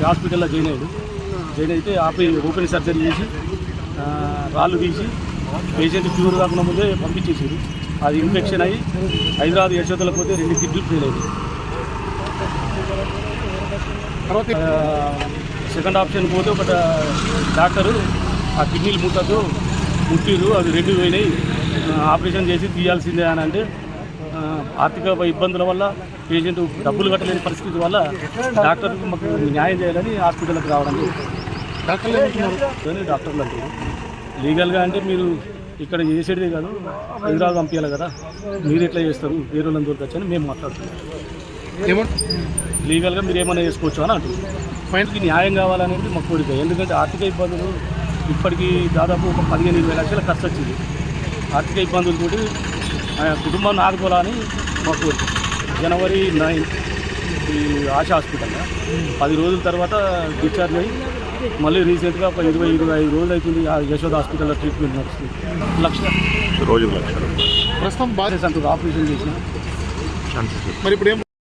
హాస్పిటల్లో జాయిన్ అయితే open surgery చేసి రాళ్ళు తీసి పేషెంట్ క్యూర్ కాకుండా ముందే పంపించేసారు. అది ఇన్ఫెక్షన్ అయ్యి హైదరాబాద్ యశోదలకు పోతే 2 కిడ్నీలు ఫెయిల్ అయ్యాయి. తర్వాత సెకండ్ ఆప్షన్ పోతే ఒక డాక్టరు ఆ కిడ్నీలు ముట్టిరు, అవి 2 పోయినాయి, ఆపరేషన్ చేసి తీయాల్సిందే అని అంటే ఆర్థిక ఇబ్బందుల వల్ల పేషెంట్ డబ్బులు కట్టలేని పరిస్థితి వల్ల డాక్టర్కి మాకు న్యాయం చేయాలని హాస్పిటల్కి రావడం. డాక్టర్లు అంటారు లీగల్గా అంటే మీరు ఇక్కడ చేసేదే కాదు, హైదరాబాద్ పంపించాలి కదా, మీరు ఎట్లా చేస్తారు, వేరే వాళ్ళని దొరకచ్చని మేము మాట్లాడుతున్నాం. లీగల్గా మీరు ఏమైనా చేసుకోవచ్చు అని అంటారు. ఫైనల్కి న్యాయం కావాలనేది మా కోరిక. ఎందుకంటే ఆర్థిక ఇబ్బందులు ఇప్పటికీ దాదాపు ఒక 15-20 లక్షల ఖర్చు వచ్చింది. ఆర్థిక ఇబ్బందులతోటి కుటుంబాన్ని ఆదుకోవాలని మా కోరిక. జనవరి 9 ఈ ఆశ హాస్పిటల్లో 10 రోజుల తర్వాత డిశ్చార్జ్ అయ్యి మళ్ళీ రీసెంట్గా ఒక 20-25 రోజులు అవుతుంది ఆ యశోద హాస్పిటల్లో ట్రీట్మెంట్ నడుస్తుంది. లక్ష ప్రస్తుతం బాగా ఆపరేషన్ చేసిన మరి ఇప్పుడు